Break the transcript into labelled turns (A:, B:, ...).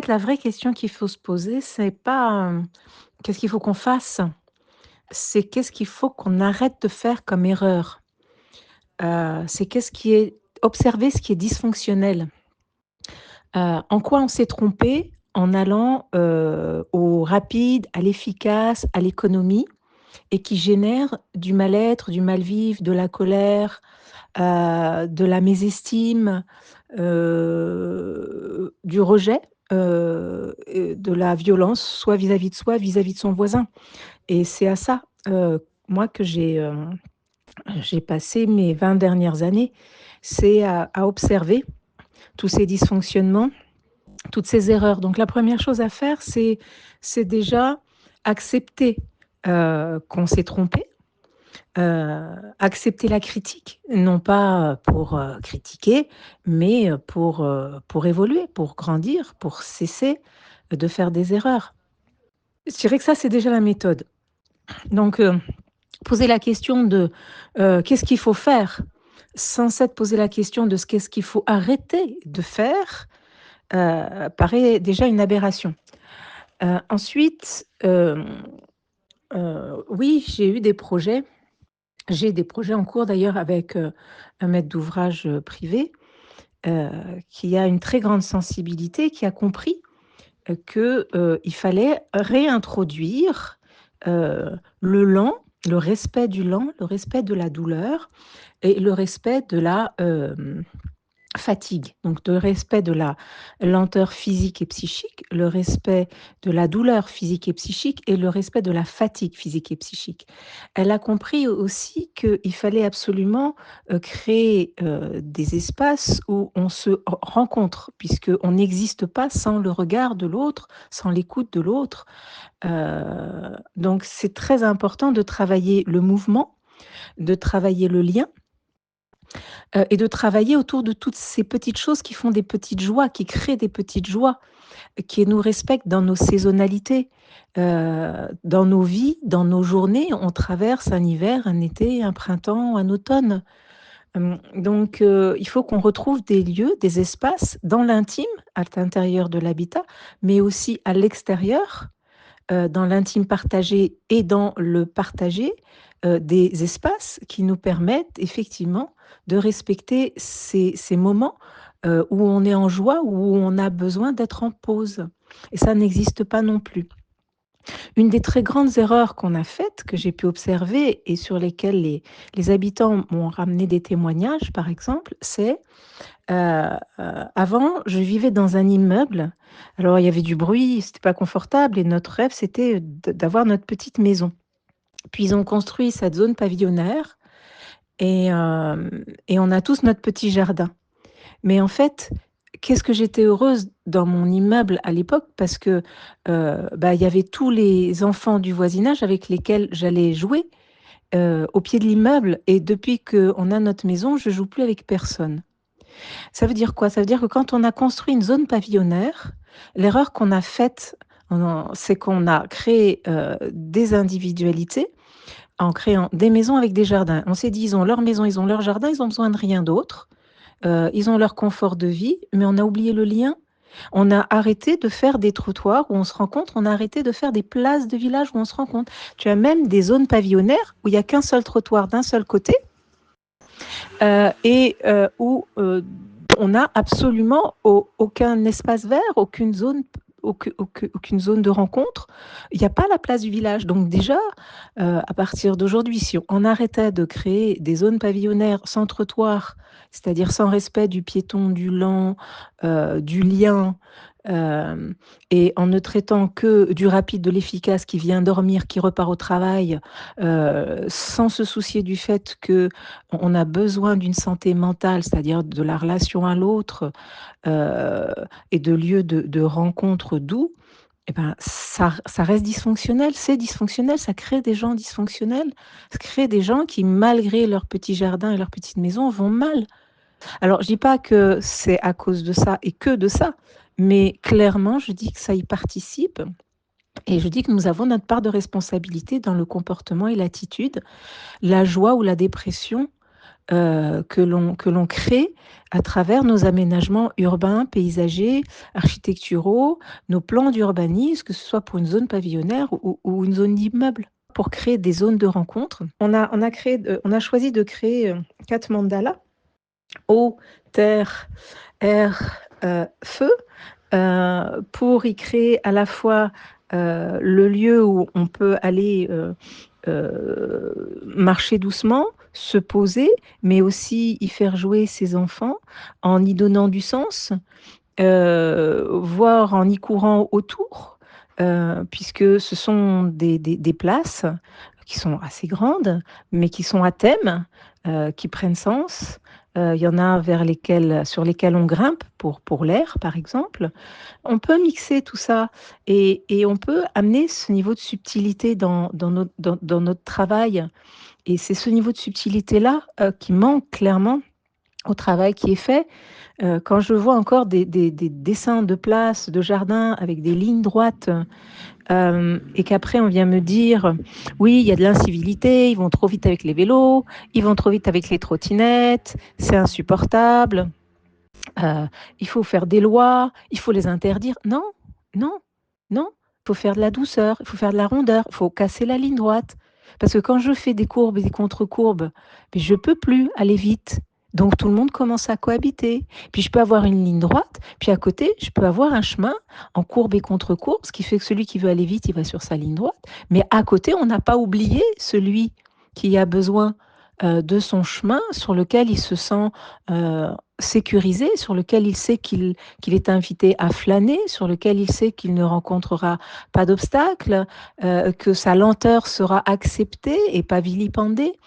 A: fait, la vraie question qu'il faut se poser, c'est pas, qu'est-ce qu'il faut qu'on fasse? C'est qu'est-ce qu'il faut qu'on arrête de faire comme erreur? C'est qu'est-ce qui est observer ce qui est dysfonctionnel. En quoi on s'est trompé en allant, au rapide, à l'efficace, à l'économie et qui génère du mal-être, du mal-vivre, de la colère, de la mésestime, du rejet, et de la violence, soit vis-à-vis de soi, vis-à-vis de son voisin et c'est à ça, moi que j'ai passé mes 20 dernières années. C'est à observer tous ces dysfonctionnements, toutes ces erreurs. Donc la première chose à faire, c'est déjà accepter, qu'on s'est trompé, accepter la critique, non pas pour, critiquer, mais pour évoluer, pour grandir, pour cesser de faire des erreurs. Je dirais que ça, c'est déjà la méthode. Donc, poser la question de, qu'est-ce qu'il faut faire? Sans s'être posé la question de qu'est-ce qu'il faut arrêter de faire, paraît déjà une aberration. Ensuite, oui, j'ai des projets en cours d'ailleurs avec, un maître d'ouvrage, privé, heu, qui a une très grande sensibilité, qui a compris, que, il fallait réintroduire, le lent, le respect du lent, le respect de la douleur et le respect de la, fatigue. Donc le respect de la lenteur physique et psychique, le respect de la douleur physique et psychique et le respect de la fatigue physique et psychique. Elle a compris aussi qu'il fallait absolument, créer, des espaces où on se rencontre, puisqu'on n'existe pas sans le regard de l'autre, sans l'écoute de l'autre. Donc c'est très important de travailler le mouvement, de travailler le lien, et de travailler autour de toutes ces petites choses qui font des petites joies, qui créent des petites joies, qui nous respectent dans nos saisonnalités, dans nos vies, dans nos journées. On traverse un hiver, un été, un printemps, un automne. Donc il faut qu'on retrouve des lieux, des espaces dans l'intime, à l'intérieur de l'habitat, mais aussi à l'extérieur, dans l'intime partagé et dans le partagé, des espaces qui nous permettent effectivement de respecter ces moments, où on est en joie, où on a besoin d'être en pause et ça n'existe pas non plus. Une des très grandes erreurs qu'on a faites, que j'ai pu observer et sur lesquelles les habitants m'ont ramené des témoignages, par exemple, c'est, avant, je vivais dans un immeuble. Alors il y avait du bruit, c'était pas confortable et notre rêve, c'était d'avoir notre petite maison. Puis ils ont construit cette zone pavillonnaire et on a tous notre petit jardin. Mais en fait, qu'est-ce que j'étais heureuse dans mon immeuble à l'époque parce que, bah, il y avait tous les enfants du voisinage avec lesquels j'allais jouer, au pied de l'immeuble et depuis qu'on a notre maison, je joue plus avec personne. Ça veut dire quoi? Ça veut dire que quand on a construit une zone pavillonnaire, l'erreur qu'on a faite, c'est qu'on a créé, des individualités en créant des maisons avec des jardins. On s'est dit: «Ils ont leur maison, ils ont leur jardin, ils ont besoin de rien d'autre». Ils ont leur confort de vie, mais on a oublié le lien. On a arrêté de faire des trottoirs où on se rencontre, on a arrêté de faire des places de village où on se rencontre. Tu as même des zones pavillonnaires où il y a qu'un seul trottoir d'un seul côté, et où, on n'a absolument aucun espace vert, aucune zone de rencontre. Il y a pas la place du village. Donc déjà, à partir d'aujourd'hui, si on arrêtait de créer des zones pavillonnaires sans trottoir, c'est-à-dire sans respect du piéton, du lent, du lien, hem et en ne traitant que du rapide, de l'efficace qui vient dormir, qui repart au travail, sans se soucier du fait qu'on a besoin d'une santé mentale, c'est-à-dire de la relation à l'autre, heu et de lieux de rencontre doux, et ben, ça reste dysfonctionnel, c'est dysfonctionnel, ça crée des gens dysfonctionnels, ça crée des gens qui, malgré leur petit jardin et leur petite maison, vont mal. Alors je dis pas que c'est à cause de ça et que de ça, mais clairement, je dis que ça y participe et je dis que nous avons notre part de responsabilité dans le comportement et l'attitude, la joie ou la dépression, que l'on crée à travers nos aménagements urbains, paysagers, architecturaux, nos plans d'urbanisme, que ce soit pour une zone pavillonnaire ou une zone d'immeuble, pour créer des zones de rencontre. On a choisi de créer 4 mandalas, eau, terre, air, feu, pour y créer à la fois le lieu où on peut aller marcher doucement, se poser, mais aussi y faire jouer ses enfants en y donnant du sens, voire en y courant autour, puisque ce sont des places qui sont assez grandes, mais qui sont à thème, qui prennent sens. Il y en a sur lesquelles on grimpe pour l'air, par exemple. On peut mixer tout ça et on peut amener ce niveau de subtilité dans notre travail. Et c'est ce niveau de subtilité-là qui manque clairement au travail qui est fait. Quand je vois encore des dessins de places, de jardins avec des lignes droites, et qu'après on vient me dire, oui, il y a de l'incivilité, ils vont trop vite avec les vélos, ils vont trop vite avec les trottinettes, c'est insupportable, il faut faire des lois, il faut les interdire. Non, non, non, il faut faire de la douceur, il faut faire de la rondeur, il faut casser la ligne droite. Parce que quand je fais des courbes et des contre-courbes, mais je peux plus aller vite. Donc tout le monde commence à cohabiter. Puis je peux avoir une ligne droite, puis à côté, je peux avoir un chemin en courbe et contre-courbe, ce qui fait que celui qui veut aller vite, il va sur sa ligne droite. Mais à côté, on n'a pas oublié celui qui a besoin de son chemin sur lequel il se sent sécurisé, sur lequel il sait qu'il est invité à flâner, sur lequel il sait qu'il ne rencontrera pas d'obstacles, que sa lenteur sera acceptée et pas vilipendée.